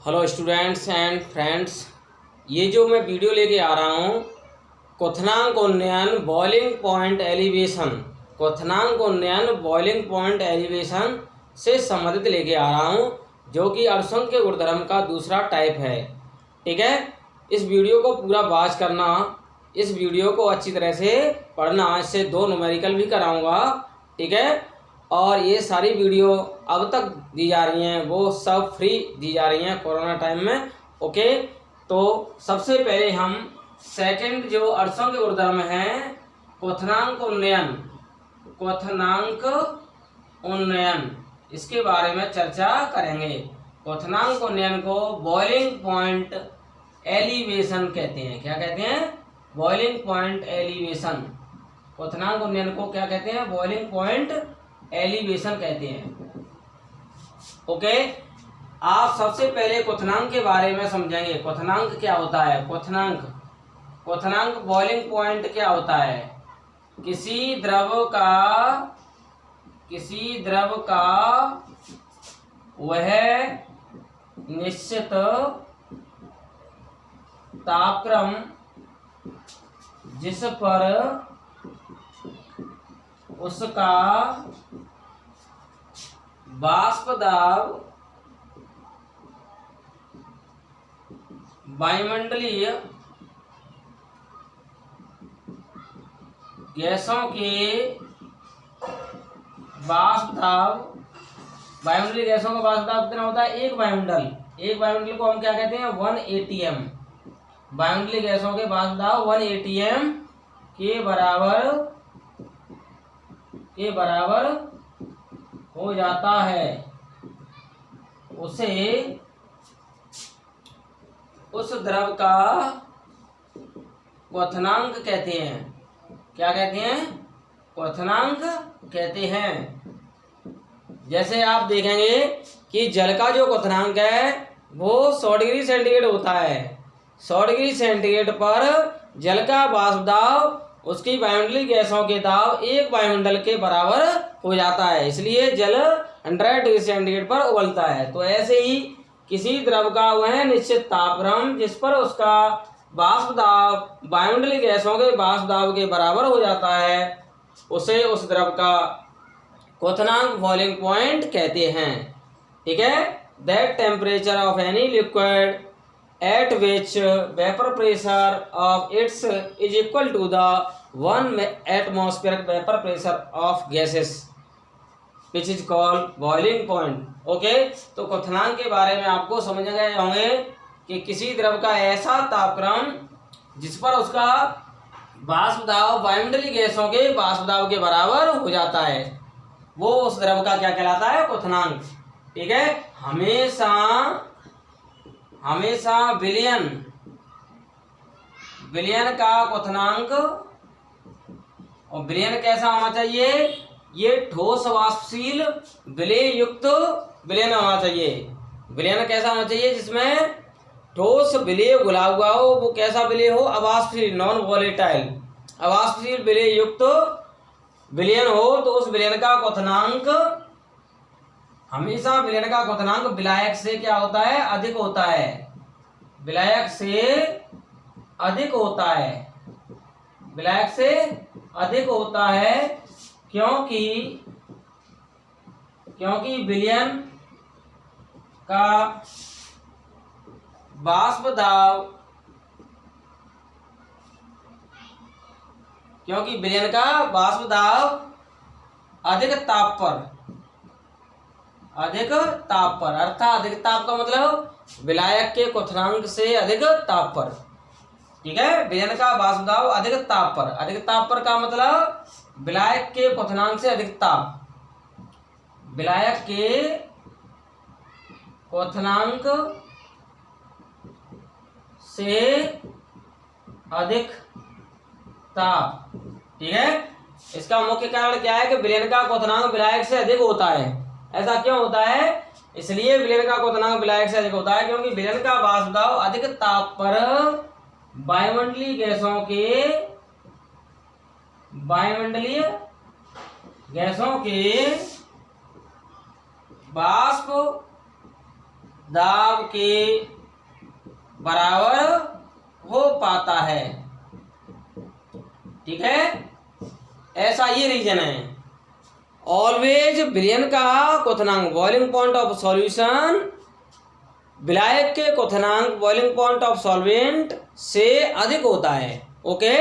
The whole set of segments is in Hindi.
हेलो स्टूडेंट्स एंड फ्रेंड्स, ये जो मैं वीडियो लेके आ रहा हूँ क्वथनांक उन्नयन बॉइलिंग पॉइंट एलिवेशन, क्वथनांक उन्नयन बॉइलिंग पॉइंट एलिवेशन से संबंधित लेके आ रहा हूँ, जो कि अड़संख्य गुणधर्म का दूसरा टाइप है। ठीक है, इस वीडियो को पूरा वॉच करना, इस वीडियो को अच्छी तरह से पढ़ना। इससे 2 न्यूमेरिकल भी कराऊंगा। ठीक है, और ये सारी वीडियो अब तक दी जा रही हैं वो सब फ्री दी जा रही हैं कोरोना टाइम में। ओके, तो सबसे पहले हम सेकंड जो अड़संख्य गुणधर्म है क्वथनांक उन्नयन, क्वथनांक उन्नयन, इसके बारे में चर्चा करेंगे। क्वथनांक उन्नयन को बॉइलिंग पॉइंट एलिवेशन कहते हैं। क्या कहते हैं? Boiling point elevation. क्वथनांक उन्नयन को क्या कहते हैं? बॉइलिंग पॉइंट एलिवेशन कहते हैं। ओके, आप सबसे पहले क्वथनांक के बारे में समझेंगे। क्वथनांक क्या होता है? क्वथनांक बॉइलिंग पॉइंट क्या होता है? किसी द्रव का वह निश्चित तापक्रम जिस पर उसका वाष्प दाब वायुमंडलीय गैसों के वाष्प दाब, वायुमंडलीय गैसों का वाष्प दाब कितना होता है? एक वायुमंडल को हम क्या कहते हैं? 1 atm। वायुमंडलीय गैसों के वाष्प दाब 1 atm के बराबर हो जाता है। उसे उस द्रव का क्वथनांक कहते हैं। क्या कहते हैं? क्वथनांक कहते हैं। जैसे आप देखेंगे कि जल का जो क्वथनांक है वो 100 डिग्री सेंटीग्रेड होता है। 100 डिग्री सेंटीग्रेड पर जल का वाष्प दाब उसकी वायुमंडलीय गैसों के दाब एक वायुमंडल के बराबर हो जाता है, इसलिए जल 100 डिग्री सेंटीग्रेड पर उबलता है। तो ऐसे ही किसी द्रव का वह निश्चित तापक्रम जिस पर उसका वाष्प दाब वायुमंडलीय गैसों के वाष्प दाब के बराबर हो जाता है, उसे उस द्रव का क्वथनांक बॉइलिंग पॉइंट कहते हैं। ठीक है, that temperature of any liquid at which vapor pressure of its is equal to the 1 atmospheric vapor pressure of gases which is called boiling point. Okay, तो क्वथनांक के बारे में आपको समझ गए होंगे कि किसी द्रव का ऐसा तापक्रम जिस पर उसका वाष्प दाब वायुमंडलीय गैसों के वाष्प दाब के बराबर हो जाता है, वो उस द्रव का क्या कहलाता है? क्वथनांक। ठीक है, हमेशा विलयन का क्वथनांक, और विलयन कैसा होना चाहिए? ये ठोस वाष्पशील विलेय युक्त विलयन होना चाहिए। विलयन कैसा होना चाहिए? जिसमें ठोस विलेय घुला हुआ हो। वो कैसा विलेय हो? अवाष्पशील, नॉन वॉलेटाइल, अवाष्पशील विलेय युक्त विलयन हो। तो उस विलयन का क्वथनांक, हमेशा विलयन का क्वथनांक विलायक से क्या होता है? अधिक होता है। विलायक से अधिक होता है। विलायक से अधिक होता है क्योंकि विलयन का वाष्प दाब, क्योंकि विलयन का वाष्प दाब अधिक ताप पर, अर्थात अधिक ताप का मतलब विलायक के क्वथनांक से अधिक ताप पर। ठीक है, विलयन का वाष्प दाब अधिक ताप पर, अधिक ताप पर का मतलब विलायक के क्वथनांक से अधिक ताप, विलायक के क्वथनांक से अधिक ताप। ठीक है, इसका मुख्य कारण क्या है कि विलयन का क्वथनांक विलायक से अधिक होता है। ऐसा क्यों होता है? इसलिए विलयन का क्वथनांक विलायक से अधिक होता है क्योंकि विलयन का वाष्प दाब अधिक ताप पर वायुमंडलीय गैसों के वाष्प दाब के बराबर हो पाता है। ठीक है, ऐसा ये रीजन है। ऑलवेज विलयन का क्वथनांक बॉइलिंग पॉइंट ऑफ सॉल्यूशन विलायक के क्वथनांक बॉइलिंग पॉइंट ऑफ सॉल्वेंट से अधिक होता है। ओके,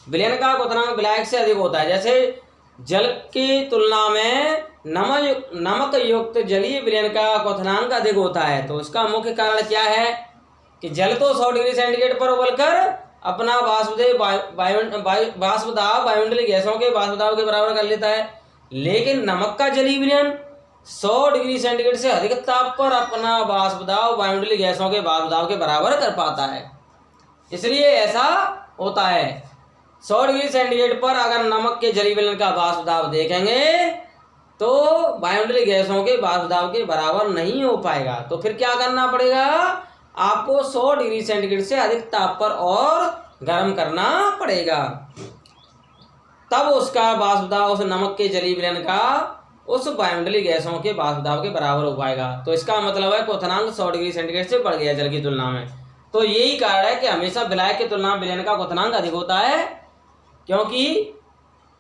विलयन का क्वथनांक विलायक से अधिक होता है। जैसे जल की तुलना में नमक युक्त जलीय विलयन का क्वथनांक अधिक होता है। तो इसका मुख्य कारण क्या है कि जल तो 100 डिग्री सेंटीग्रेड पर उबलकर अपना वाष्पदाब वायुमंडलीय गैसों के वाष्पदाब के बराबर कर लेता है, लेकिन नमक का जलीय विलयन 100 डिग्री सेंटीग्रेड से अधिक ताप पर अपना वाष्पदाब वायुमंडलीय गैसों के वाष्पदाब के बराबर कर पाता है। इसलिए ऐसा होता है। 100 डिग्री सेंटीग्रेड पर अगर नमक के जलीय विलयन का वाष्पदाब देखेंगे तो वायुमंडलीय गैसों के वाष्पदाब के बराबर नहीं हो पाएगा। तो फिर क्या करना पड़ेगा, आपको 100 डिग्री सेंटीग्रेड से अधिक ताप पर और गर्म करना पड़ेगा, तब उसका वाष्पदाब उस नमक के जलीय विलयन का उस वायुमंडलीय गैसों के वाष्पदाब के बराबर हो पाएगा। तो इसका मतलब है क्वथनांक 100 डिग्री सेंटीग्रेड से बढ़ गया जल की तुलना में। तो यही कारण है कि हमेशा विलायक की तुलना में विलयन का क्वथनांक अधिक होता है, क्योंकि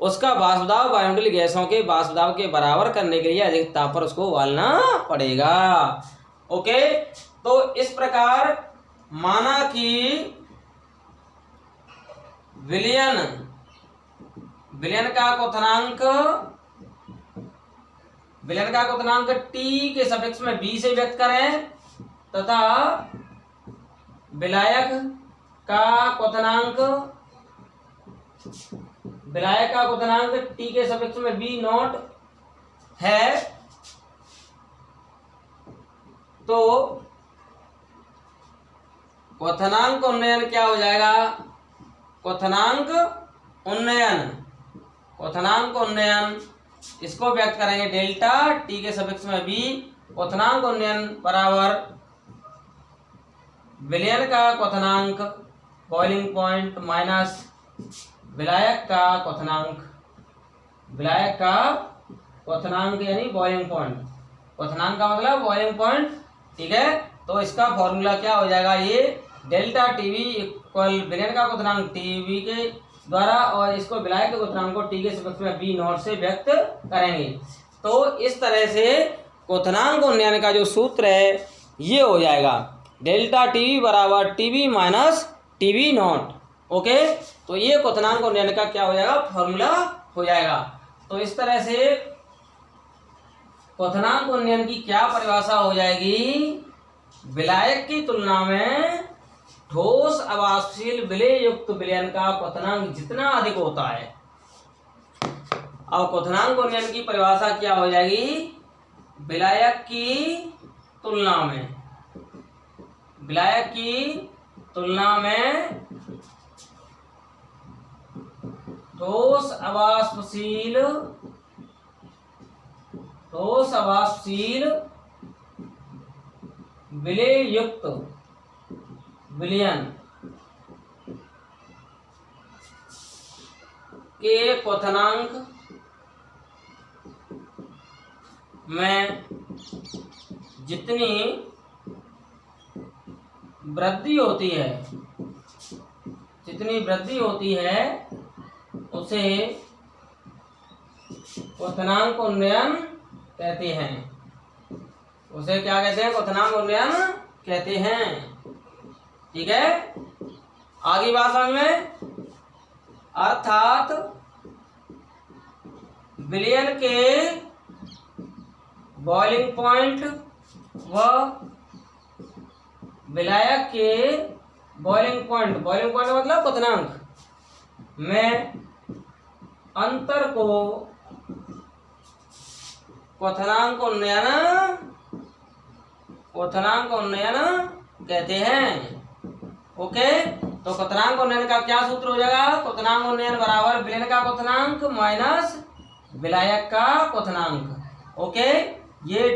उसका वाष्पदाब वायुमंडलीय गैसों के वाष्पदाब के बराबर करने के लिए अधिक ताप पर उसको उबालना पड़ेगा। ओके, तो इस प्रकार माना कि विलयन का क्वथनांक T के सफिक्स में B से व्यक्त करें तथा विलायक का क्वथनांक T के सफिक्स में B नॉट है, तो क्वथनांक उन्नयन क्या हो जाएगा, क्वथनांक उन्नयन इसको व्यक्त करेंगे डेल्टा T के सफिक्स में B, क्वथनांक उन्नयन बराबर विलयन का क्वथनांक बॉइलिंग पॉइंट माइनस विलायक का क्वथनांक यानी बॉइलिंग पॉइंट। क्वथनांक का मतलब बॉइलिंग पॉइंट। ठीक है, तो इसका फॉर्मूला क्या हो जाएगा, ये डेल्टा टीवी इक्वल विलयन का क्वथनांक टीवी के द्वारा और इसको विलायक के क्वथनांक को टी के सफिक्स में बी नॉट से व्यक्त करेंगे। तो इस तरह से क्वथनांक उन्नयन का जो सूत्र है ये हो जाएगा डेल्टा टीवी बराबर TV minus TV not. Okay, तो ये क्वथनांक उन्नयन का क्या हो जाएगा, फॉर्मूला हो जाएगा। तो इस तरह से क्वथनांक उन्नयन की क्या परिभाषा हो जाएगी, विलायक की तुलना में ठोस अवाष्पशील विलेय युक्त विलयन का क्वथनांक जितना अधिक होता है। अब क्वथनांक उन्नयन की परिभाषा क्या हो जाएगी, विलायक की तुलना में ठोस अवाष्पशील विलेय युक्त विलयन के क्वथनांक में जितनी वृद्धि होती है उसे क्वथनांक उन्नयन कहते हैं। उसे क्या कहते हैं, क्वथनांक उन्नयन कहते हैं। ठीक है, आगे बात समझ में, अर्थात विलयन के बॉइलिंग पॉइंट व विलायक के बॉइलिंग पॉइंट मतलब क्वथनांक में अंतर को क्वथनांक उन्नयन कहते हैं। ओके, तो क्वथनांक उन्नयन का क्या सूत्र हो जाएगा, क्वथनांक उन्नयन बराबर विलयन का क्वथनांक माइनस विलायक का क्वथनांक। ओके, ये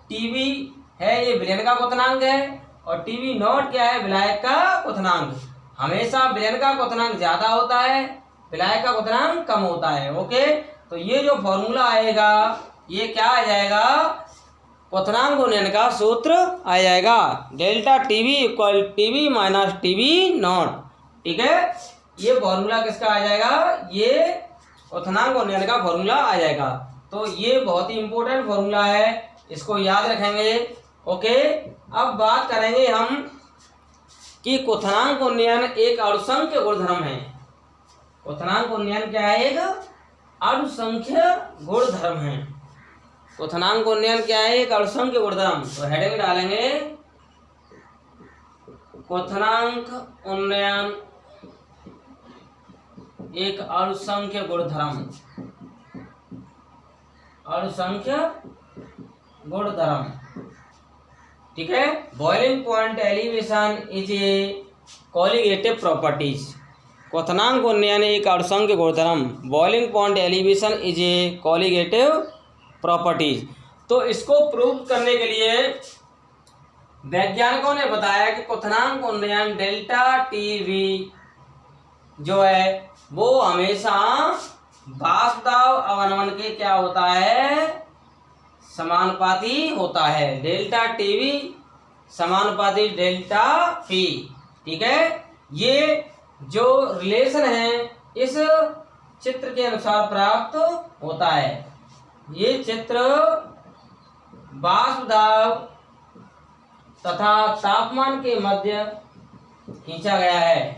टीवी है, ये विलयन का क्वथनांक है और टीवी नॉट क्या है, विलायक का क्वथनांक। हमेशा विलयन का क्वथनांक ज्यादा होता है, विलायक का क्वथनांक कम होता है। ओके, तो ये जो फॉर्मूला आएगा ये क्या आ जाएगा, क्वथनांक उन्नयन का सूत्र आ जाएगा delta TV equal TV minus TV not. ठीक है, ये फॉर्मूला किसका आ जाएगा, ये क्वथनांक उन्नयन का फॉर्मूला आ जाएगा। तो ये बहुत ही इंपॉर्टेंट फॉर्मूला है, इसको याद रखेंगे। ओके, अब बात करेंगे हम कि क्वथनांक उन्नयन एक अणुसंख्य गुणधर्म है। क्वथनांक उन्नयन क्या है, एक अणुसंख्य गुणधर्म है। क्वथनांक उन्नयन क्या है, एक अणुसंख्य गुणधर्म। तो हेडिंग डालेंगे क्वथनांक उन्नयन एक अणुसंख्य गुणधर्म, अणुसंख्य गुणधर्म। ठीक है, boiling point elevation is a colligative properties. क्वथनांक उन्नयन एक अणुसंख्य गुणधर्म, boiling point elevation is a colligative properties. तो इसको प्रूव करने के लिए वैज्ञानिकों ने बताया कि क्वथनांक उन्नयन डेल्टा टीवी जो है वो हमेशा वाष्पदाब अवनमन के क्या होता है, समानुपाती होता है। डेल्टा टीवी समानुपाती डेल्टा पी। ठीक है, ये जो रिलेशन है इस चित्र के अनुसार प्राप्त होता है। ये चित्र वाष्पदाब तथा तापमान के मध्य खींचा गया है।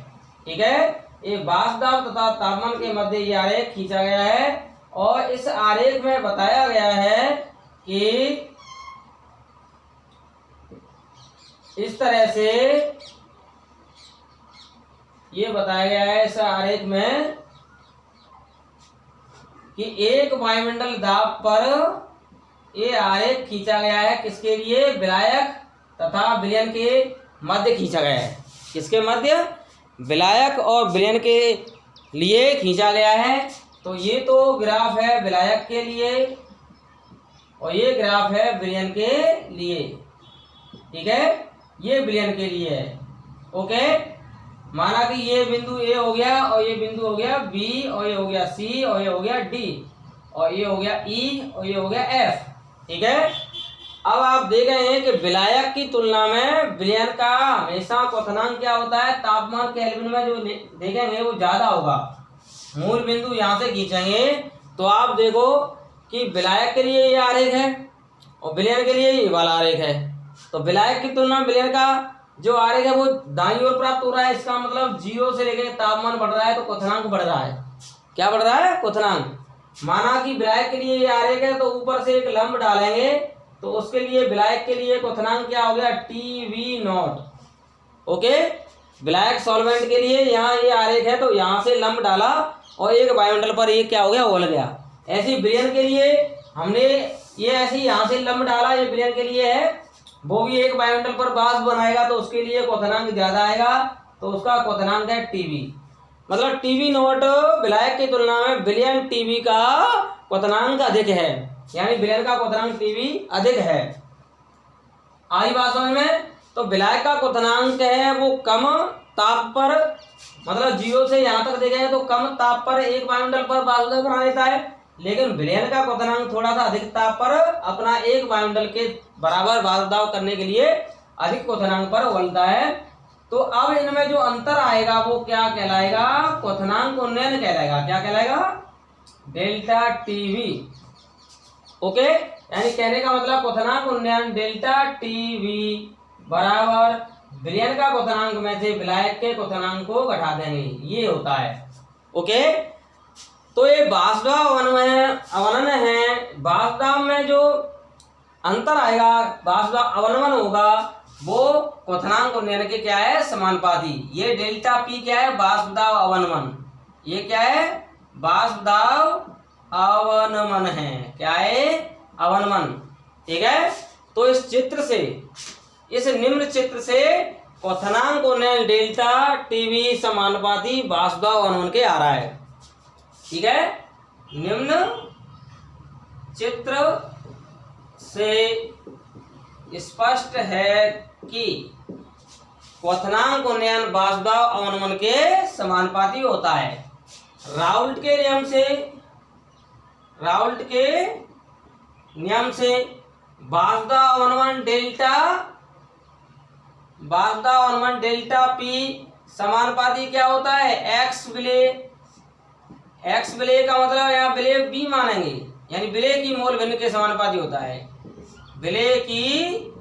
ठीक है, ये वाष्पदाब तथा तापमान के मध्य ये आरेख खींचा गया है और इस आरेख में बताया गया है कि इस तरह से ये बताया गया है इस आरेख में कि एक वायुमंडल दाब पर ये आरेख खींचा गया है। किसके लिए, विलायक तथा विलयन के मध्य खींचा गया है। किसके मध्य, विलायक और विलयन के लिए खींचा गया है। तो ये तो ग्राफ है विलायक के लिए और ये ग्राफ है विलयन के लिए। ठीक है, ये विलयन के लिए है। ओके, माना कि ये बिंदु ए हो गया और ये बिंदु हो गया बी और ये हो गया सी और ये हो गया डी और ये हो गया ई और ये हो गया एफ। ठीक है, अब आप देख रहे हैं कि विलायक की तुलना में विलयन का हमेशा क्वथनांक क्या होता है, तापमान केल्विन में जो देखेंगे वो ज्यादा होगा। मूल बिंदु यहाँ से खींचेंगे तो आप देखो कि विलायक के लिए ये आरेख है और विलयन के लिए ये वाला आरेख है। तो विलायक की तुलना में विलयन का जो आरेख है वो दाईं ओर प्राप्त हो रहा है। इसका मतलब 0 से लेकर तापमान बढ़ रहा है तो क्वथनांक बढ़ रहा है। क्या बढ़ रहा है, क्वथनांक। माना कि विलायक के लिए ये आरेख है तो ऊपर से एक लंब डालेंगे तो उसके लिए विलायक के लिए क्वथनांक क्या हो गया, टीवी नॉट। ओके, विलायक सॉल्वेंट के लिए यहाँ ये आरेख है तो यहाँ से लंब डाला और एक वायुमंडल पर ये क्या हो गया, उगल गया। ऐसे विलयन के लिए हमने ये ऐसे यहाँ से लंब डाला, ये विलयन के लिए है, वो भी एक वायुमंडल पर वाष्प बनाएगा तो उसके लिए क्वथनांक ज्यादा आएगा तो उसका क्वथनांक है टीवी। मतलब टीवी नॉट विलायक की तुलना में विलयन टीवी का क्वथनांक अधिक है, यानी विलयन का क्वथनांक टीवी अधिक है। आई बात समझ में। तो विलायक का क्वथनांक है वो कम ताप पर, मतलब 0 से यहाँ तक देखेंगे तो कम ताप पर एक वायुमंडल पर वाष्प बना देता है, लेकिन विलयन का क्वथनांक थोड़ा सा अधिक ताप पर अपना एक वायुमंडल के बराबर वाष्पदाब करने के लिए अधिक क्वथनांक पर उगलता है। तो अब इनमें जो अंतर आएगा वो क्या कहलाएगा, क्वथनांक उन्नयन कहलाएगा। क्या कहलाएगा, डेल्टा टीवी। ओके, यानी कहने का मतलब क्वथनांक उन्नयन डेल्टा टीवी बराबर विलयन का क्वथनांक में से विलायक के क्वथनांक को घटा देंगे, ये होता है। ओके, तो ये वाष्पदाब अवनमन है। वाष्पदाब में जो अंतर आएगा, वाष्पदाब अवनमन होगा वो क्वथनांक उन्नयन के क्या है, समानुपाती। ये डेल्टा पी क्या है, वाष्पदाब अवनमन। ये क्या है, वाष्पदाब अवनमन है। क्या है, अवनमन। ठीक है, तो इस चित्र से, इस निम्न चित्र से क्वथनांक उन्नयन डेल्टा टीवी समानुपाती वाष्पदाब अवनमन के आ रहा है। ठीक है, निम्न चित्र से स्पष्ट है कि क्वथनांक उन्नयन वाष्पदाब अवनमन के समानुपाती होता है। राउल्ट के नियम से वासुदा वन डेल्टा पी समानुपाती क्या होता है, एक्स विलेय। एक्स विलेय का मतलब यहाँ विलेय बी मानेंगे, यानी विलेय की मोल भिन्न के समानुपाती होता है। विलेय की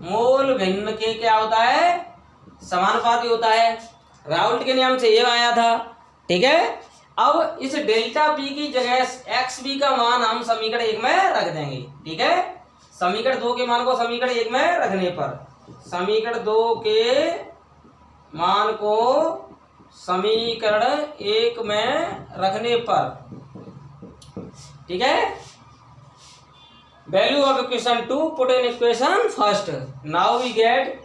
मोल भिन्न के क्या होता है, समानुपाती होता है। राउल्ट के नियम से ये आया था। ठीक है, अब इस डेल्टा पी की जगह एक्स बी का मान हम समीकरण 1 में रख देंगे। ठीक है, समीकरण 2 के मान को समीकरण 1 में रखने पर, समीकरण 2 के मान को समीकरण 1 में रखने पर, ठीक है, value of equation 2 put in equation first. Now we get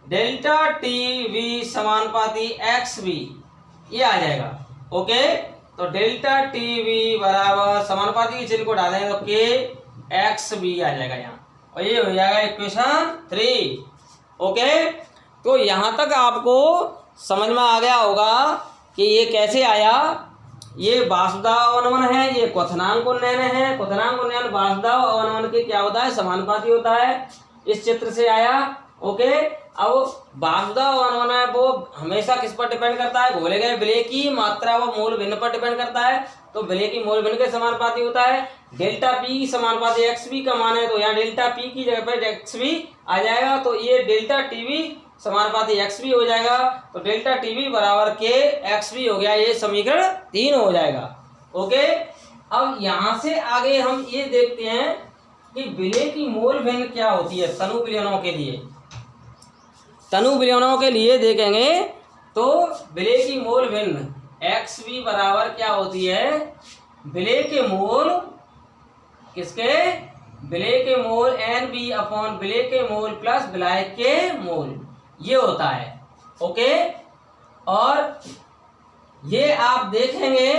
delta T V समानुपाती एक्स बी, ये आ जाएगा। ओके, तो डेल्टा टी वी बराबर समानुपाती के चिन्ह को डालेंगे तो के एक्स बी आ जाएगा यहाँ, और ये हो जाएगा इक्वेशन 3। ओके, तो यहाँ तक आपको समझ में आ गया होगा कि ये कैसे आया। ये वासुदा अवनमन है, ये क्वथनांक उन्नयन है। क्वथनांक उन्नयन वासुदा अवनमन के क्या होता है, समानुपाती होता है। इस चित्र से आया। ओके, अब वासुदा अवनमन है वो हमेशा किस पर डिपेंड करता है, घोले गए विलेय की मात्रा व मोल भिन्न पर डिपेंड करता है। तो विलेय की मोल भिन्न के समानुपाती होता है। डेल्टा पी की समानुपाती एक्स बी का मान है, तो यहाँ डेल्टा पी की जगह पर एक्स बी आ जाएगा, तो ये डेल्टा टी वी समानुपाती एक्स बी हो जाएगा। तो डेल्टा टी वी बराबर के एक्स बी हो गया, ये समीकरण 3 हो जाएगा। ओके, अब यहाँ से आगे हम ये देखते हैं कि विलेय की मोल भिन्न क्या होती है तनु विलयनों के लिए। तनु विलयनों के लिए देखेंगे तो विलेय की मोल भिन्न एक्स बी बराबर क्या होती है, विलेय के मोल किसके, विलेय के मोल एन बी अपॉन विलेय के मोल प्लस विलायक के मोल, ये होता है। ओके, और ये आप देखेंगे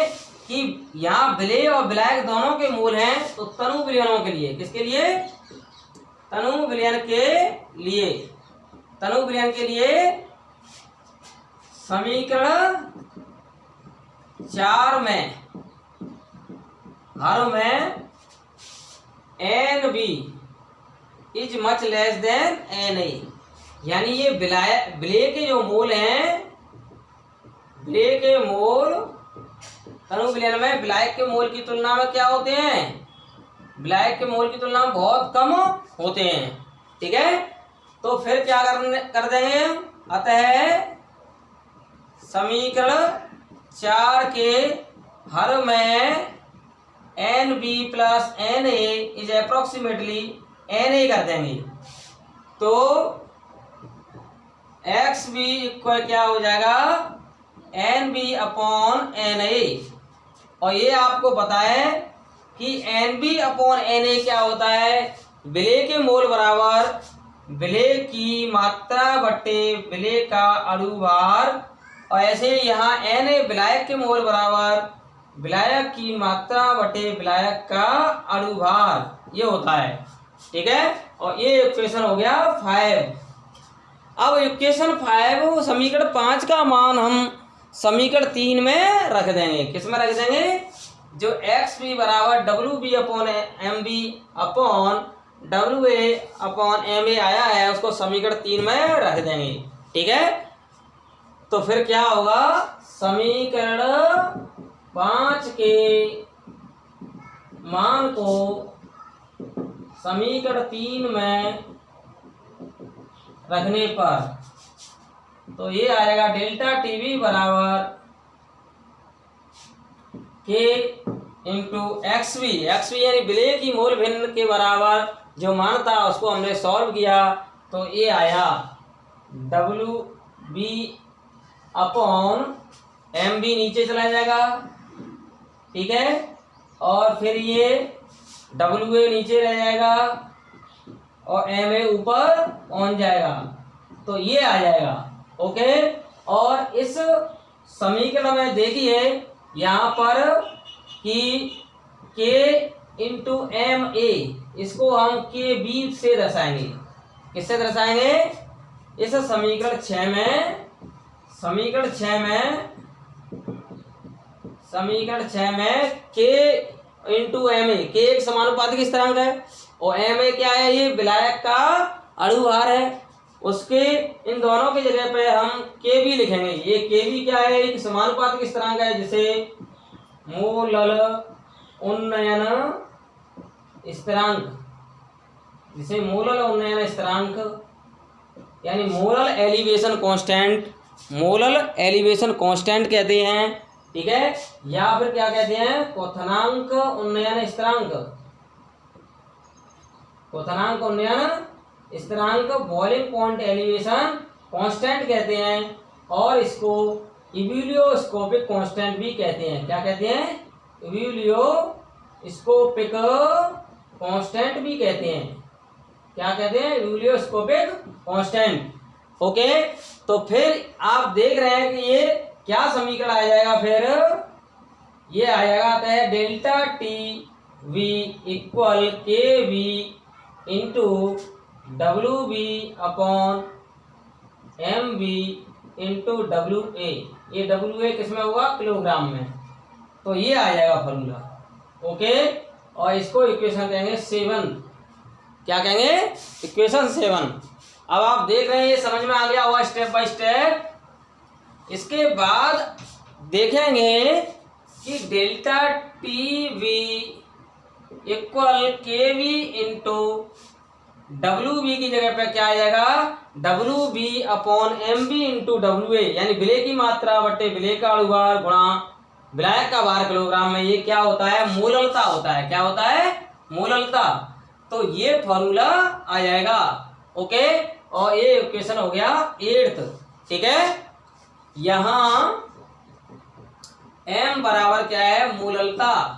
कि यहाँ विलेय और विलायक दोनों के मूल हैं। तो तनु विलयनों के लिए, किसके लिए, तनु विलयन के लिए, तनु विलयन के लिए समीकरण 4 में हर में N B is much less than N A, यानी ये विलेय के जो मोल हैं, विलेय के मोल तनु विलयन में विलायक के मोल की तुलना में क्या होते हैं, विलायक के मोल की तुलना में बहुत कम होते हैं। ठीक है, तो फिर क्या कर देंगे, अतः समीकरण 4 के हर में N B plus N A is approximately N A कर देंगे। तो एक्स बी इक्वल क्या हो जाएगा, N B upon N A. और ये आपको पता है कि N B upon N A क्या होता है, विलेय के मोल बराबर विलेय की मात्रा बटे विलेय का अणुभार, और ऐसे यहाँ एन ए विलायक के मोल बराबर विलायक की मात्रा बटे विलायक का अणुभार, ये होता है। ठीक है, और ये इक्वेशन हो गया 5। अब इक्वेशन 5 समीकरण 5 का मान हम समीकरण 3 में रख देंगे। किस में रख देंगे, जो एक्स बी बराबर W B upon M B upon W A upon M A आया है, उसको समीकरण 3 में रख देंगे। ठीक है, तो फिर क्या होगा, समीकरण 5 के मान को समीकरण 3 में रखने पर, तो ये आएगा डेल्टा टीवी बराबर के इंटू एक्स बी यानी विलेय की मोल भिन्न के बराबर जो मान था उसको हमने सॉल्व किया, तो ये आया W B upon M B नीचे चला जाएगा। ठीक है, और फिर ये डब्ल्यू ए नीचे रह जाएगा और एम ए ऊपर पहुंच जाएगा, तो ये आ जाएगा। ओके, और इस समीकरण में देखिए यहाँ पर कि के इंटू एम ए, इसको हम के बी से दर्शाएंगे। किससे दर्शाएंगे, इस समीकरण 6 में, समीकरण 6 में के इंटू एम ए, के एक समानुपातिक स्थिरांक है, और Ma क्या है, ये विलायक का अणुभार है। उसके इन दोनों की जगह पे हम Kb लिखेंगे। ये Kb क्या है, एक समानुपातिक स्थिरांक है जिसे मोलल उन्नयन स्थिरांक, जिसे मोलल उन्नयन स्थिरांक यानी molal elevation constant, molal elevation constant कहते हैं। ठीक है, या फिर क्या कहते हैं, क्वथनांक उन्नयन स्थिरांक, क्वथनांक उन्नयन स्थिरांक बॉइलिंग पॉइंट एलिवेशन कांस्टेंट कहते हैं। और इसको इवोल्यूस्कोपिक कांस्टेंट भी कहते हैं। क्या कहते हैं, इवोल्यूस्कोपिक कांस्टेंट भी कहते हैं। क्या कहते हैं, इवोल्यूस्कोपिक कांस्टेंट। ओके, तो फिर आप देख रहे हैं कि ये क्या समीकरण आ जाएगा, फिर ये आ जाएगा delta T V equal K V into W B upon M B into W A. ये डब्ल्यू ए किसमें होगा, किलोग्राम में। तो ये आ जाएगा फॉर्मूला। ओके, और इसको इक्वेशन कहेंगे 7। क्या कहेंगे, इक्वेशन 7। अब आप देख रहे हैं ये समझ में आ गया होगा स्टेप बाय स्टेप। इसके बाद देखेंगे कि delta T V equal K V into W B की जगह पे क्या आ जाएगा, W B upon M B into W A, यानी विलेय की मात्रा बटे विलेय का अणुभार गुणा विलायक का भार किलोग्राम में। ये क्या होता है, मोललता होता है। क्या होता है, मोललता। तो ये फॉर्मूला आ जाएगा। ओके, और ये इक्वेशन हो गया 8th। ठीक है, यहां m बराबर क्या है, मोललता।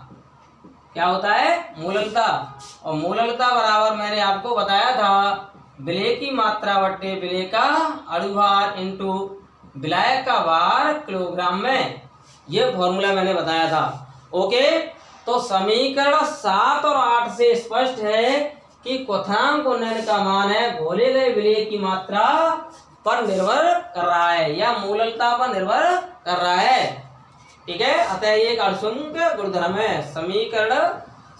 क्या होता है, मोललता। और मोललता बराबर मैंने आपको बताया था विलेय की मात्रा बट्टे विलेय का अणुभार इंटू विलायक का भार किलोग्राम में। ये फॉर्मूला मैंने बताया था। ओके, तो समीकरण 7 और 8 से स्पष्ट है कि क्वथनांक उन्नयन का मान है घोले गए विलेय की मात्रा पर निर्भर कर रहा है या मोललता पर निर्भर कर रहा है। ठीक है, अतः ये एक अणुसंख्य गुणधर्म है। समीकरण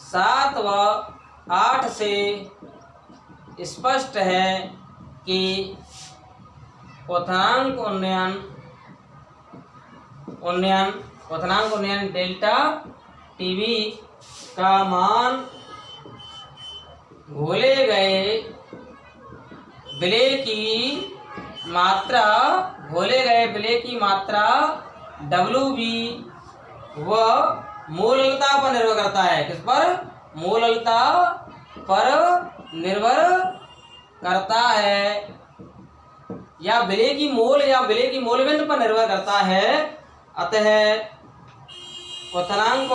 7 व 8 से स्पष्ट है कि क्वथनांक उन्नयन डेल्टा टीवी का मान घोले गए विलेय की मात्रा डब्ल्यू बी व मोललता पर निर्भर करता है। किस पर, मोललता पर निर्भर करता है या विलेय की मोल या विलेय की मोलवेंट पर निर्भर करता है। अतः क्वथनांक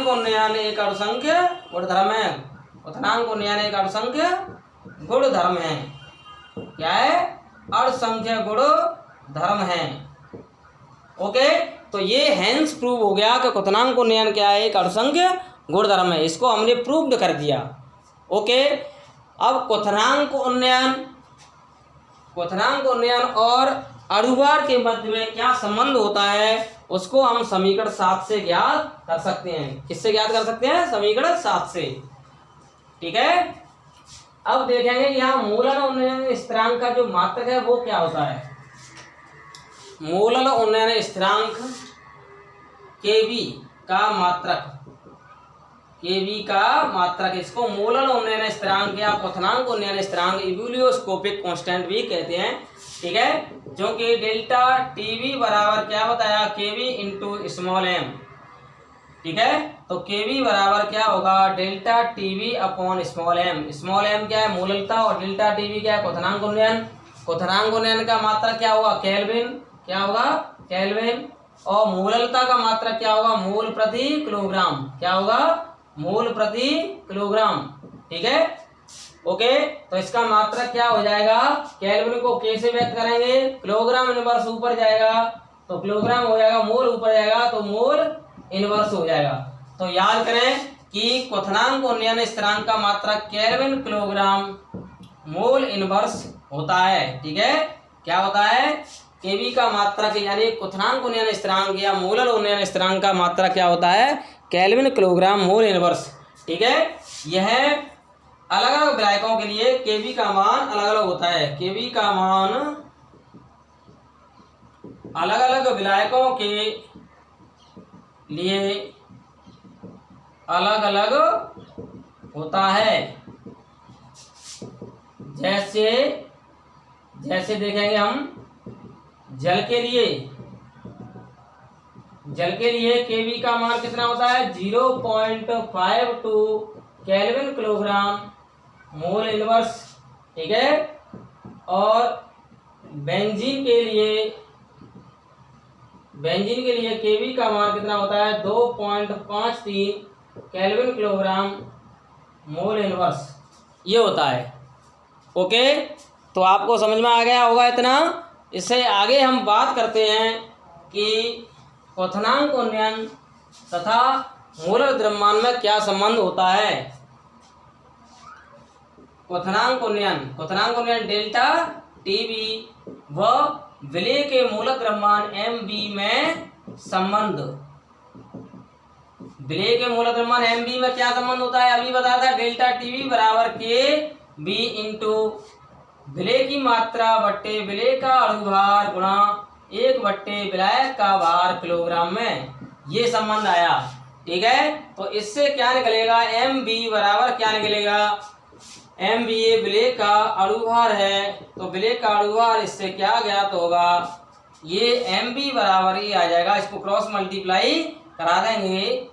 उन्नयन एक अणुसंख्य गुणधर्म है। क्वथनांक उन्नयन एक अणुसंख्य गुणधर्म है। क्या है, अणुसंख्य गुणधर्म है। ओके, तो ये हेंस प्रूव हो गया कि क्वथनांक उन्नयन क्या है, एक अणुसंख्य गुणधर्म है। इसको हमने प्रूव्ड कर दिया। ओके, अब क्वथनांक उन्नयन और अणुभार के मध्य में क्या संबंध होता है, उसको हम समीकरण 7 से ज्ञात कर सकते हैं। किससे ज्ञात कर सकते हैं, समीकरण 7 से। ठीक है, अब देखेंगे यहाँ मोलल उन्नयन स्थिरांक का जो मात्रक है वो क्या होता है। मोलल उन्नयन स्थिरांक केवी का मात्रक, इसको मोलल उन्नयन स्थिरांक या क्वथनांक उन्नयन स्थिरांक इवोल्यूस्कोपिक कांस्टेंट भी कहते हैं। ठीक है, जो कि डेल्टा टीवी बराबर क्या बताया, केवी इंटू स्मॉल एम। ठीक है, तो केवी बराबर क्या होगा, delta TV upon small M. Small M क्या है, मोललता, और डेल्टा टीवी क्या है, क्वथनांक उन्नयन। क्वथनांक उन्नयन का मात्रक क्या होगा, केल्विन। क्या होगा, केल्विन। और मोललता का मात्रक क्या होगा, मोल प्रति किलोग्राम। क्या होगा, मोल प्रति किलोग्राम। ठीक है, ओके, तो इसका मात्रक क्या हो जाएगा, केल्विन को के से व्यक्त करेंगे, किलोग्राम इनवर्स ऊपर जाएगा तो किलोग्राम हो जाएगा, मोल ऊपर जाएगा तो मोल इनवर्स हो जाएगा। तो याद करें कि क्वथनांक उन्नयन स्थिरांक का मात्रक केल्विन किलोग्राम मोल इनवर्स होता है। ठीक है, क्या होता है, केवी का मात्रक यानी क्वथनांक उन्नयन स्थिरांक या मोलल उन्नयन स्थिरांक का मात्रक क्या होता है, केल्विन किलोग्राम मोल इनवर्स। ठीक है। यह अलग अलग विलायकों के लिए केवी का मान अलग अलग होता है। केवी का मान अलग अलग विलायकों के लिए अलग अलग होता है। जैसे जैसे देखेंगे हम जल के लिए केवी का मान कितना होता है 0.52 केल्विन किलोग्राम मोल इनवर्स, ठीक है। और बेंजीन के लिए केवी का मान कितना होता है 2.53 केल्विन किलोग्राम मोल इनवर्स, ये होता है। ओके, तो आपको समझ में आ गया होगा इतना। इससे आगे हम बात करते हैं कि क्वथनांक उन्नयन तथा मोलर द्रव्यमान में क्या संबंध होता है। क्वथनांक उन्नयन डेल्टा टीवी व विलेय के मूलक द्रव्यमान एमबी में संबंध। विलेय के मूलक द्रव्यमान एमबी में क्या संबंध होता है, अभी बताया था। डेल्टा टीवी बराबर के बी इंटू विलेय की मात्रा बट्टे विलेय का अणुभार गुणा 1 विलायक का भार किलोग्राम में, ये संबंध आया, ठीक है। तो इससे क्या निकलेगा, एम बी बराबर क्या निकलेगा, एम बी ए विलेय का अणुभार है, तो विलेय का अणुभार इससे क्या ज्ञात होगा, ये एम बी बराबर ही आ जाएगा। इसको क्रॉस मल्टीप्लाई करा देंगे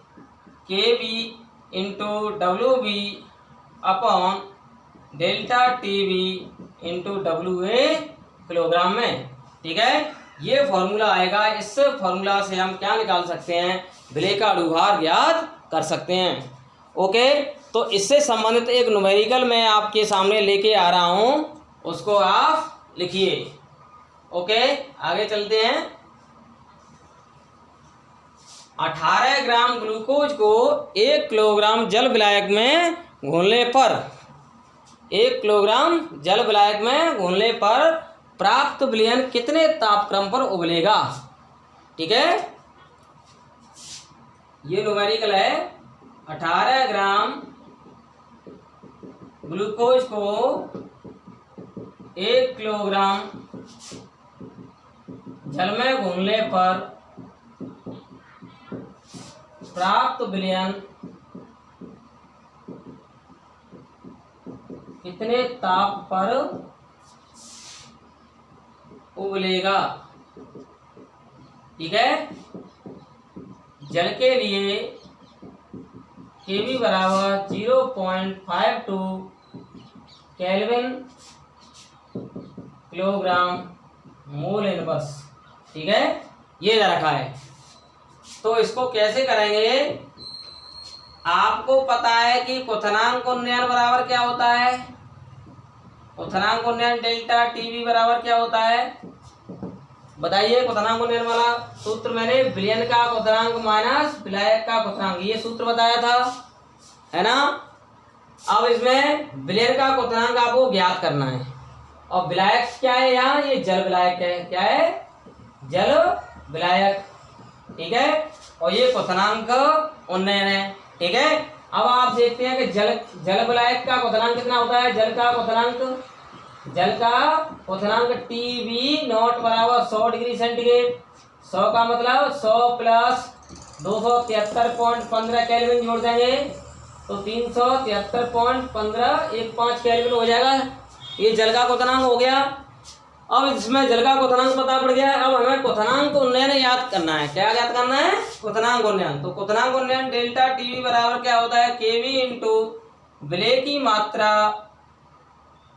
K B into W B upon delta T B into W A kilogram में, ठीक है। ये फॉर्मूला आएगा। इस फॉर्मूला से हम क्या निकाल सकते हैं, विलेय का अणुभार ज्ञात कर सकते हैं। ओके, तो इससे संबंधित एक न्यूमेरिकल मैं आपके सामने लेके आ रहा हूँ, उसको आप लिखिए। ओके, आगे चलते हैं। 18 ग्राम ग्लूकोज को 1 किलोग्राम जल विलायक में घोलने पर 1 किलोग्राम जल विलायक में घोलने पर प्राप्त विलयन कितने तापक्रम पर उबलेगा, ठीक है। ये न्यूमेरिकल है। 18 ग्राम ग्लूकोज को 1 किलोग्राम जल में घोलने पर प्राप्त विलयन कितने ताप पर उबलेगा, ठीक है। जल के लिए केवी बराबर 0.52 केल्विन किलोग्राम मोल इनवर्स, ठीक है, ये रखा है। तो इसको कैसे करेंगे, आपको पता है कि क्वथनांक उन्नयन बराबर क्या होता है, क्वथनांक उन्नयन डेल्टा टीवी बराबर क्या होता है, बताइए। क्वथनांक उन्नयन वाला सूत्र मैंने विलयन का क्वथनांक माइनस विलायक का क्वथनांक, ये सूत्र बताया था, है ना। अब इसमें विलयन का क्वथनांक आपको ज्ञात करना है, और विलायक क्या है यहाँ, ये जल विलायक है, क्या है, जल विलायक, ठीक है। और ये क्वथनांक उन्नयन है, ठीक है। अब आप देखते हैं कि जल विलायक का क्वथनांक कितना होता है, जल का क्वथनांक टीवी नॉट बराबर 100 डिग्री सेंटीग्रेड। 100 का मतलब 100 प्लस 273.15 केल्विन जोड़ देंगे तो 373.15 केल्विन हो जाएगा। ये जल का क्वथनांक हो गया। अब इसमें जल का क्वथनांक पता पड़ गया। अब हमें क्वथनांक उन्नयन याद करना है। क्या याद करना है, क्वथनांक उन्नयन। तो क्वथनांक उन्नयन डेल्टा टीवी बराबर क्या होता है, केवी इंटू विलेय की मात्रा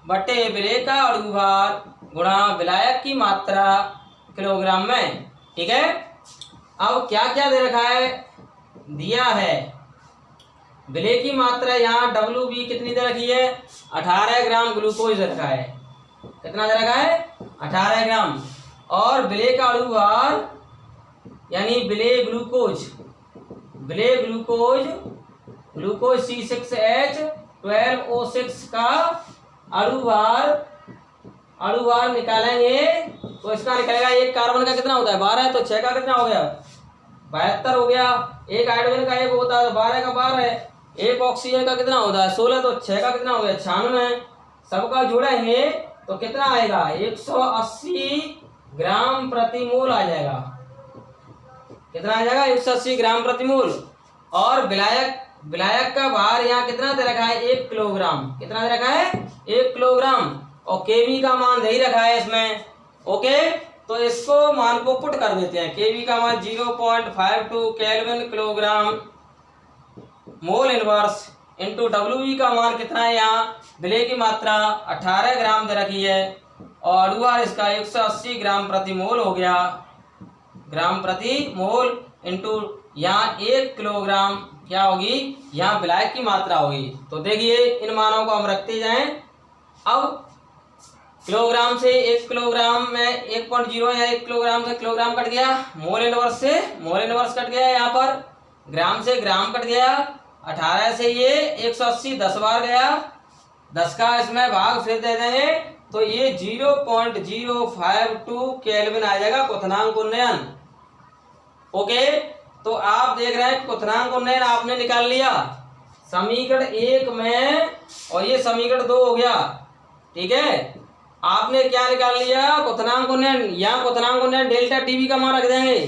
बटे विलेय का अणुभार गुणा विलायक की मात्रा किलोग्राम में, ठीक है। अब क्या क्या दे रखा है, दिया है विलेय की मात्रा, यहाँ WB कितनी दे रखी है, 18 ग्राम ग्लूकोज दे रखा है। कितना दे रखा है, 18 ग्राम। और विलेय का अणुभार यानी विलेय ग्लूकोज C6H12O6 का अणुभार निकालेंगे तो इसका निकलेगा। एक कार्बन का कितना होता है, 12, तो 6 का कितना हो गया, 72 हो गया। एक हाइड्रोजन का 1 होता है तो 12 का 12 है। एक ऑक्सीजन का कितना होता है 16, तो 6 का कितना हो गया 96, सबका जोड़ेंगे तो कितना आएगा 180 ग्राम प्रति मोल आ जाएगा। कितना आ जाएगा 180 ग्राम प्रति मोल। और विलायक का भार यहाँ कितना दे रखा है 1 किलोग्राम। कितना दे रखा है 1 किलोग्राम। और केवी का मान दे ही रखा है इसमें। ओके, तो इसको मान को पुट कर देते हैं। केवी का मान 0.52 kelvin kilogram mole inverse into W का मान कितना है, यहाँ विलेय की मात्रा 18 ग्राम दे रखी है और अड़ुआ इसका 180 ग्राम प्रति मोल हो गया, ग्राम प्रति मोल इंटू यहाँ 1 किलोग्राम क्या होगी, यहाँ विलायक की मात्रा होगी। तो देखिए इन मानों को हम रखते जाएं। अब किलोग्राम से 1 किलोग्राम में 1.0 या 1 किलोग्राम से किलोग्राम कट गया, मोल इनवर्स से मोल इनवर्स कट गया, यहाँ पर ग्राम से ग्राम कट गया, 18 से ये 180 10 बार गया, 10 का इसमें भाग फिर दे देंगे तो ये 0.052 केल्विन आ जाएगा क्वथनांक उन्नयन। ओके, तो आप देख रहे हैं क्वथनांक उन्नयन आपने निकाल लिया समीकरण 1 में और ये समीकरण 2 हो गया। ठीक है, आपने क्या निकाल लिया क्वथनांक उन्नयन। यहाँ क्वथनांक उन्नयन डेल्टा टीवी का मान रख देंगे।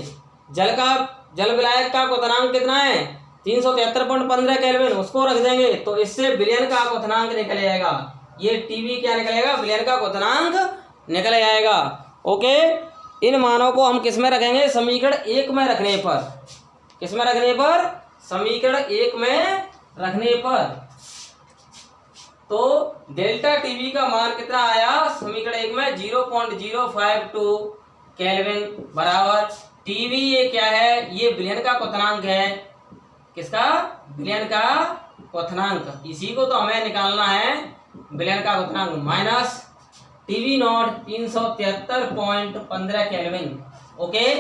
जल विलायक का क्वथनांक कितना है 373.15 केल्विन, उसको रख देंगे तो इससे विलयन का क्वथनांक निकल जाएगा। ये टीवी क्या निकलेगा विलयन का क्वथनांक निकल जाएगा। ओके, इन मानों को हम किस में रखेंगे समीकरण 1 में रखने पर। किस में रखने पर समीकरण 1 में रखने पर। तो डेल्टा टीवी का मान कितना आया समीकरण 1 में 0.052 केल्विन बराबर टीवी ये क्या है, ये विलयन का क्वथनांक है। किसका विलयन का क्वथनांक, इसी को तो हमें निकालना है विलयन का क्वथनांक minus TV not 373.15 kelvin. Okay,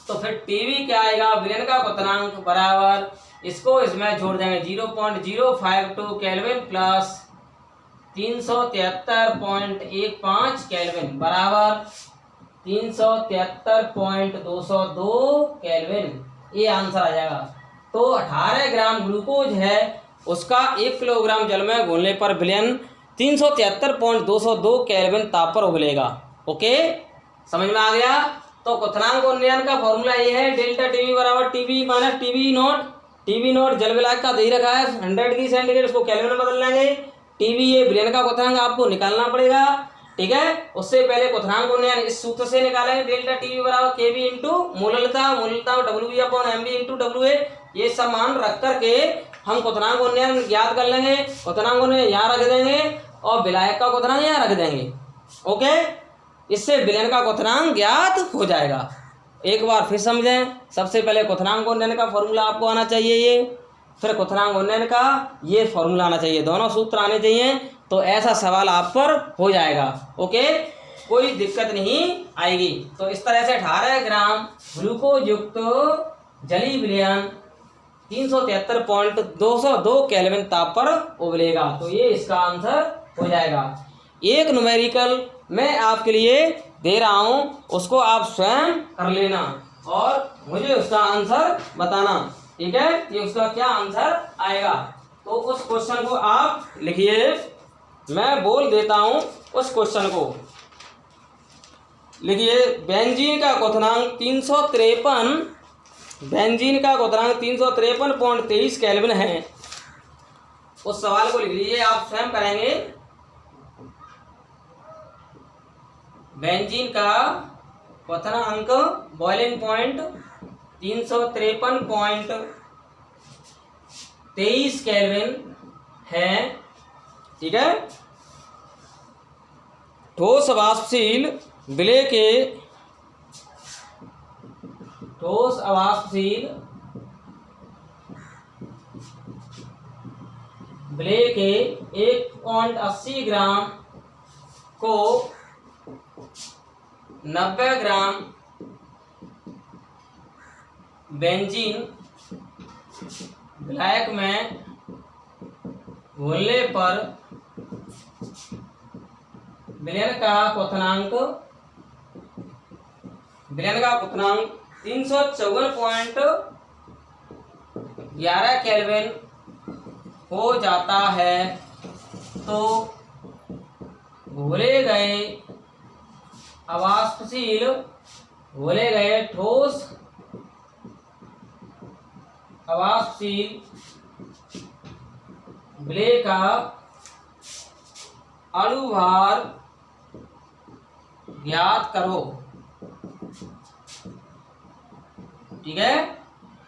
तो फिर टीवी क्या आएगा विलयन का क्वथनांक बराबर इसको इसमें जोड़ देंगे 0.052 केल्विन प्लस 373.15 केल्विन बराबर 373.202 केल्विन। ये आंसर आ जाएगा। तो 18 ग्राम ग्लूकोज है उसका 1 किलोग्राम जल में घोलने पर विलयन 373.202 केल्विन ताप पर उबलेगा। ओके, समझ में आ गया। तो क्वथनांक उन्नयन का फॉर्मूला ये है डेल्टा टीवी बराबर TV minus TV not. TV not जल विलायक का दे रखा है 100 डिग्री सेंटीग्रेड, उसको केल्विन में बदल लेंगे। टीवी ये विलयन का क्वथनांक आपको निकालना पड़ेगा। ठीक है, उससे पहले क्वथनांक उन्नयन इस सूत्र से निकालेंगे डेल्टा टीवी बराबर केवी इंटू मोललता W upon M B into W A. ये सब मान रख करके हम क्वथनांक उन्नयन ज्ञात कर लेंगे। क्वथनांक उन्नयन यहाँ रख देंगे और विलायक का क्वथनांक यहाँ रख देंगे। ओके, इससे विलयन का क्वथनांक ज्ञात हो जाएगा। एक बार फिर समझें। सबसे पहले क्वथनांक उन्नयन का फॉर्मूला आपको आना चाहिए ये, फिर क्वथनांक उन्नयन का ये फॉर्मूला आना चाहिए, दोनों सूत्र आने चाहिए। तो ऐसा सवाल आप पर हो जाएगा। ओके, कोई दिक्कत नहीं आएगी। तो इस तरह से 18 ग्राम ग्लूकोज युक्त जली विलयन 373.202 केल्विन ताप पर उबलेगा। तो ये इसका आंसर हो जाएगा। एक न्यूमेरिकल मैं आपके लिए दे रहा हूँ, उसको आप स्वयं कर लेना और मुझे उसका आंसर बताना। ठीक है, ये उसका क्या आंसर आएगा। तो उस क्वेश्चन को आप लिखिए, मैं बोल देता हूँ उस क्वेश्चन को। लिखिए बेंजीन का क्वथनांक 353, बेंजीन का क्वथनांक 353.23 केल्विन है। उस सवाल को लिख लीजिए, आप स्वयं करेंगे। बेंजीन का क्वथनांक बॉइलिंग पॉइंट 353.23 केल्विन है। ठीक है, ठोस अवाष्पशील विलेय के ठोस अवाष्पशील विलेय के 1.80 ग्राम को 90 ग्राम बेंजीन विलायक में घोलने पर विलयन का क्वथनांक 354.11 केल्विन हो जाता है तो घोले गए अवाष्पशील घोले गए ठोस अवाष्पशील विलेय का अणुभार ज्ञात करो। ठीक है,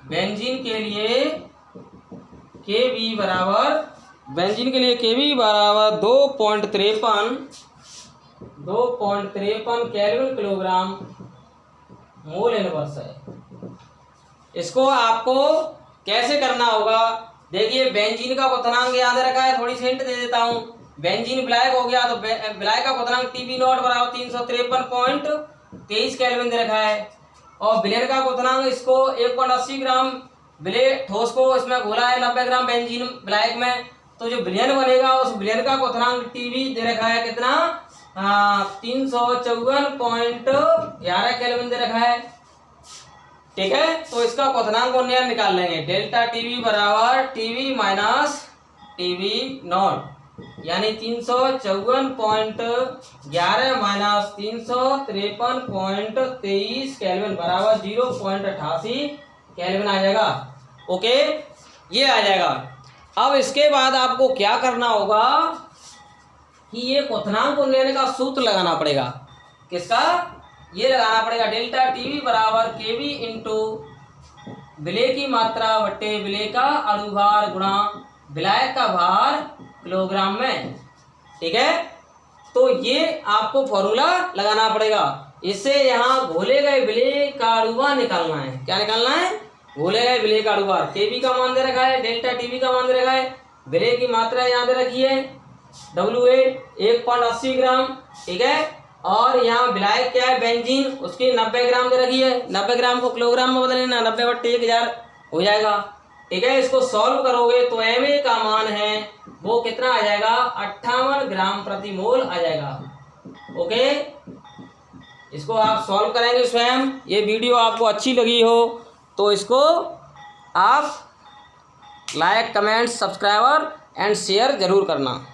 बेंजीन के लिए Kb बराबर बेंजीन के लिए Kb बराबर 2.53 केल्विन किलोग्राम मोल इनवर्स है। इसको आपको कैसे करना होगा, देखिए बेंजीन का क्वथनांक याद रखा है, थोड़ी सी हिंट दे देता हूँ। बेंजीन ब्लैक हो गया तो ब्लैक का क्वथनांक Tb0 बराबर 353.23 केल्विन दे रखा है, और विलेय का क्वथनांक इसको 1.80 ग्राम विलेय ठोस को इसमें घोला है 90 ग्राम बेंजीन ब्लैक में, तो जो विलयन बनेगा उस विलयन का क्वथनांक Tb दे रखा है कितना 354.11 केल्विन दे रखा है। ठीक है, तो इसका क्वथनांक को निकाल लेंगे। डेल्टा Tb बराबर Tb माइनस Tb0 यानी 354.11 माइनस 353.23 केल्विन बराबर 0.88 केल्विन आ जाएगा। ओके, ये आ जाएगा। अब इसके बाद आपको क्या करना होगा कि ये क्वथनांक को लेने का सूत्र लगाना पड़ेगा। किसका? ये लगाना पड़ेगा डेल्टा Tb बराबर Kb इंटू विलेय की मात्रा बट्टे विलेय का अणुभार गुणा विलायक का भार किलोग्राम में। ठीक है, तो ये आपको फॉर्मूला लगाना पड़ेगा। इससे यहाँ घोले गए विलेय का अणुभार निकालना है। क्या निकालना है? घोले गए विलेय का अणुभार। Kb का मान दे रखा है, डेल्टा Tb का मान दे रखा है, विलेय की मात्रा यहाँ दे रखी है W8 1.80 ग्राम। ठीक है, और यहाँ विलायक क्या है बेंजीन, उसकी 90 ग्राम दे रखी है। 90 ग्राम को किलोग्राम में बदल लेना, 90/1000 हो जाएगा। ठीक है, इसको सॉल्व करोगे तो Ma का मान है वो कितना आ जाएगा 58 ग्राम प्रति मोल आ जाएगा। ओके, इसको आप सॉल्व करेंगे स्वयं। ये वीडियो आपको अच्छी लगी हो तो इसको आप like, comment, subscriber and share जरूर करना।